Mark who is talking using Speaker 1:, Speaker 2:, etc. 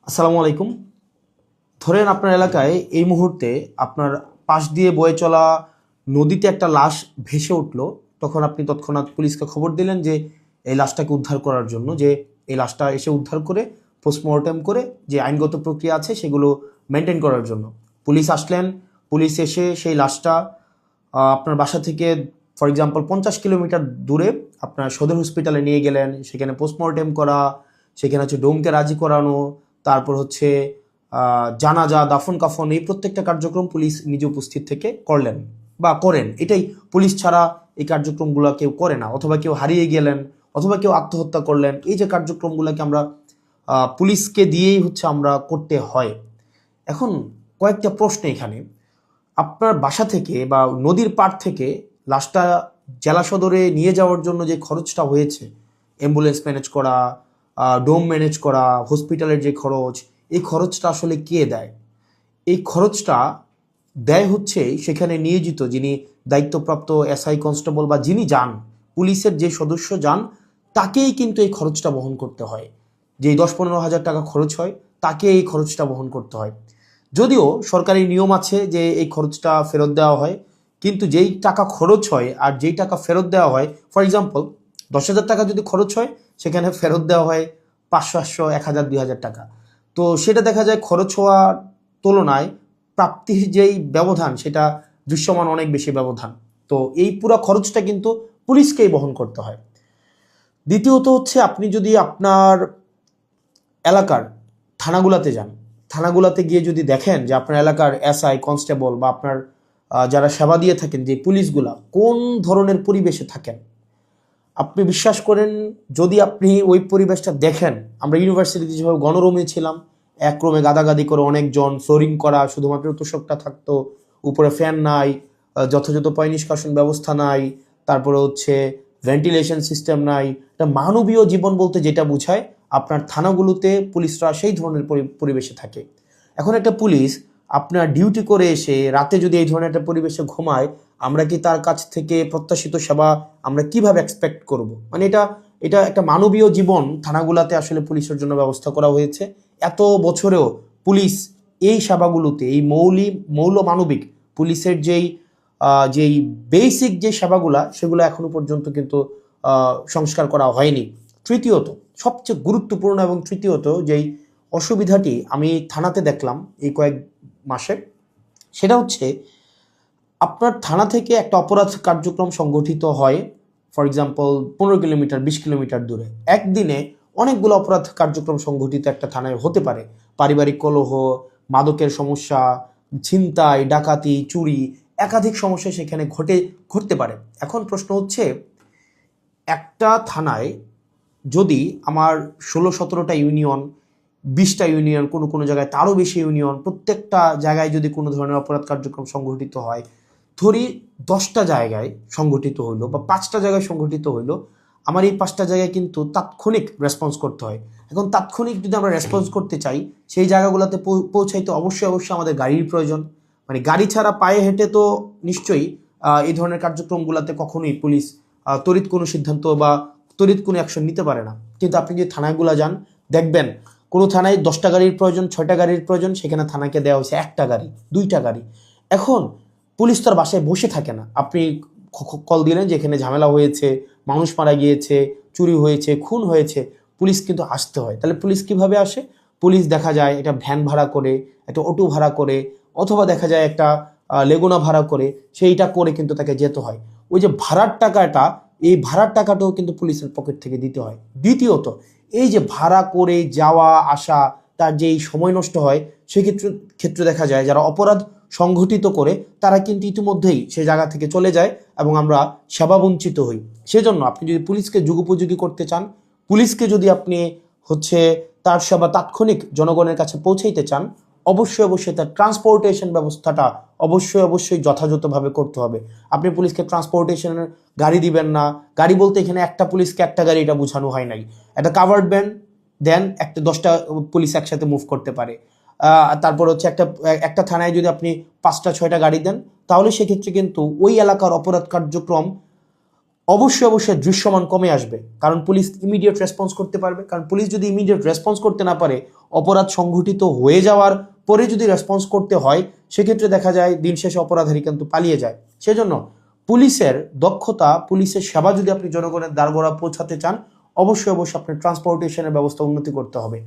Speaker 1: আসসালামু আলাইকুম। ধরেন আপনার এলাকায় এই মুহূর্তে আপনার পাশ দিয়ে বয়ে চলা নদীতে একটা লাশ ভেসে উঠলো। তখন আপনি তৎক্ষণাৎ পুলিশকে খবর দিলেন যে এই লাশটাকে উদ্ধার করার জন্য, যে এই লাশটা এসে উদ্ধার করে পোস্টমর্টেম করে যে আইনগত প্রক্রিয়া আছে সেগুলো মেনটেন করার জন্য পুলিশ আসলেন। পুলিশ এসে সেই লাশটা আপনার বাসা থেকে ফর এক্সাম্পল 50 কিলোমিটার দূরে আপনার সদর হসপিটালে নিয়ে গেলেন। সেখানে পোস্টমর্টেম করা, সেখানে হচ্ছে ডোমকে রাজি করানো, তারপর হচ্ছে জানাজা, দাফন কাফন, এই প্রত্যেকটা কার্যক্রম পুলিশ নিজে উপস্থিত থেকে করলেন বা করেন। এটাই, পুলিশ ছাড়া এই কার্যক্রমগুলো কেউ করে না। অথবা কেউ হারিয়ে গেলেন, অথবা কেউ আত্মহত্যা করলেন, এই যে কার্যক্রমগুলোকে আমরা পুলিশকে দিয়েই হচ্ছে আমরা করতে হয়। এখন কয়েকটা প্রশ্ন এখানে। আপনার বাসা থেকে বা নদীর পাড় থেকে লাশটা জেলা সদরে নিয়ে যাওয়ার জন্য যে খরচটা হয়েছে, অ্যাম্বুলেন্স ম্যানেজ করা, ডোম ম্যানেজ করা, হসপিটালের যে খরচ, এই খরচটা আসলে কে দেয়? এই খরচটা দেয় হচ্ছে সেখানে নিয়োজিত যিনি দায়িত্বপ্রাপ্ত এসআই, কনস্টেবল বা যিনি যান, পুলিশের যে সদস্য যান, তাকেই কিন্তু এই খরচটা বহন করতে হয়। যেই 10-15 হাজার টাকা খরচ হয়, তাকে এই খরচটা বহন করতে হয়। যদিও সরকারি নিয়ম আছে যে এই খরচটা ফেরত দেওয়া হয়, কিন্তু যেই টাকা খরচ হয় আর যেই টাকা ফেরত দেওয়া হয়, ফর এক্সাম্পল 10,000 টাকা যদি খরচ হয়, সেখানে ফেরত দেওয়া হয় 500, 800, 1,000, 2,000 টাকা। তো সেটা দেখা যায় খরচ হওয়ার তুলনায় প্রাপ্তির যেই ব্যবধান, সেটা দৃশ্যমান অনেক বেশি ব্যবধান। তো এই পুরো খরচটা কিন্তু পুলিশকেই বহন করতে হয়। দ্বিতীয়ত হচ্ছে, আপনি যদি আপনার এলাকার থানাগুলাতে যান, থানাগুলাতে গিয়ে যদি দেখেন যে আপনার এলাকার এসআই, কনস্টেবল বা আপনার যারা সেবা দিয়ে থাকেন যে পুলিশগুলা কোন ধরনের পরিবেশে থাকেন, আপনি বিশ্বাস করেন, যদি আপনি ওই পরিবেশটা দেখেন, আমরা ইউনিভার্সিটিতে যেভাবে গণরুমে ছিলাম, এক রুমে গাদাগাদি করে অনেকজন, ফ্লোরিং করা, শুধুমাত্র তোষকটা থাকতো, উপরে ফ্যান নাই, যথাযথ পয় নিষ্কাশন ব্যবস্থা নাই, তারপরে হচ্ছে ভেন্টিলেশন সিস্টেম নাই। একটা মানবীয় জীবন বলতে যেটা বোঝায়, আপনার থানাগুলোতে পুলিশরা সেই ধরনের পরিবেশে থাকে। এখন একটা পুলিশ আপনার ডিউটি করে এসে রাতে যদি এই ধরনের একটা পরিবেশে ঘুমায়, আমরা কি তার কাছ থেকে প্রত্যাশিত সেবা আমরা কিভাবে এক্সপেক্ট করব? মানে এটা এটা একটা মানবীয় জীবন থানাগুলাতে আসলে পুলিশের জন্য ব্যবস্থা করা হয়েছে। এত বছরেও পুলিশ এই সেবাগুলোতে, এই মৌল মানবিক পুলিশের যেই বেসিক যে সেবাগুলা, সেগুলো এখনো পর্যন্ত কিন্তু সংস্কার করা হয়নি। তৃতীয়ত, সবচেয়ে গুরুত্বপূর্ণ এবং তৃতীয়ত যেই অসুবিধাটি আমি থানাতে দেখলাম এই কয়েক মাসে, সেটা হচ্ছে আপনার থানা থেকে একটা অপরাধ কার্যক্রম সংগঠিত হয়, ফর এক্সাম্পল 15 কিলোমিটার, 20 কিলোমিটার দূরে। একদিনে অনেকগুলো অপরাধ কার্যক্রম সংগঠিত একটা থানায় হতে পারে। পারিবারিক কলহ, মাদকের সমস্যা, ছিনতাই, ডাকাতি, চুরি, একাধিক সমস্যা সেখানে ঘটতে পারে। এখন প্রশ্ন হচ্ছে, একটা থানায় যদি আমার 16-17টা ইউনিয়ন, 20টা ইউনিয়ন, কোনো কোনো জায়গায় তারও বেশি ইউনিয়ন, প্রত্যেকটা জায়গায় যদি কোনো ধরনের অপরাধ কার্যক্রম সংঘটিত হয়, ধরি 10টা জায়গায় সংঘটিত হইলো বা 5টা জায়গায় সংঘটিত হইলো, আমার এই 5টা জায়গায় কিন্তু তাৎক্ষণিক রেসপন্স করতে হয়। এখন তাৎক্ষণিক যদি আমরা রেসপন্স করতে চাই, সেই জায়গাগুলোতে পৌঁছাইতে অবশ্যই অবশ্যই আমাদের গাড়ির প্রয়োজন। মানে গাড়ি ছাড়া পায়ে হেঁটে তো নিশ্চয়ই এই ধরনের কার্যক্রমগুলোতে কখনোই পুলিশ তড়িৎ কোনো সিদ্ধান্ত বা তড়িৎ কোনো অ্যাকশন নিতে পারে না। কিন্তু আপনি যদি থানাগুলো যান, দেখবেন কোনো থানায় 10টা গাড়ির প্রয়োজন, 6টা গাড়ির প্রয়োজন, সেখানে থানাকে দেওয়া হয়েছে 1টা গাড়ি, 2টা গাড়ি। এখন পুলিশ তো আর বাসায় বসে থাকে না। আপনি কল দিলেন যে এখানে ঝামেলা হয়েছে, মানুষ মারা গিয়েছে, চুরি হয়েছে, খুন হয়েছে, পুলিশ কিন্তু আসতে হয়। তাহলে পুলিশ কিভাবে আসে? পুলিশ দেখা যায় এটা ভ্যান ভাড়া করে, একটা অটো ভাড়া করে, অথবা দেখা যায় একটা লেগুনা ভাড়া করে, সেইটা করে কিন্তু তাকে যেতে হয়। ওই যে ভাড়ার টাকাটা, এই ভাড়ার টাকাটাও কিন্তু পুলিশের পকেট থেকে দিতে হয়। দ্বিতীয়ত, এই যে ভাড়া করে যাওয়া আসা, তার যেই সময় নষ্ট হয়, ক্ষেত্রে দেখা যায় যারা অপরাধ সংঘটিত করে তারা কিন্তু ইতিমধ্যেই সেই জায়গা থেকে চলে যায় এবং আমরা সেবা বঞ্চিত হই। সেজন্য আপনি যদি পুলিশকে যুগোপযোগী করতে চান, পুলিশকে যদি আপনি হচ্ছে তার সেবা তাৎক্ষণিক জনগণের কাছে পৌঁছাইতে চান, অবশ্যই অবশ্যই তার ট্রান্সপোর্টেশন ব্যবস্থাটা অবশ্যই যথাযথভাবে করতে হবে। আপনি পুলিশকে ট্রান্সপোর্টেশনের গাড়ি দিবেন না। গাড়ি বলতে এখানে একটা পুলিশকে একটা গাড়ি, এটা বোঝানো হয় নাই। একটা কাভার্ড ভ্যান দেন, একটা 10টা পুলিশ একসাথে মুভ করতে পারে। তারপর হচ্ছে একটা থানায় যদি আপনি 5টা 6টা গাড়ি দেন, তাহলে সেক্ষেত্রে কিন্তু ওই এলাকার অপরাধ কার্যক্রম অবশ্যই দৃশ্যমান কমে আসবে। কারণ পুলিশ ইমিডিয়েট রেসপন্স করতে পারবে। কারণ পুলিশ যদি ইমিডিয়েট রেসপন্স করতে না পারে, অপরাধ সংঘটিত হয়ে যাওয়ার পরে যদি রেসপন্স করতে হয়, সেক্ষেত্রে দেখা যায় দিন শেষে অপরাধী কিন্তু পালিয়ে যায়। সেজন্য পুলিশের দক্ষতা, পুলিশের সেবা যদি আপনি জনগণের দ্বারগোড়া পৌঁছাতে চান, অবশ্যই আপনার ট্রান্সপোর্টেশনের ব্যবস্থা উন্নতি করতে হবে।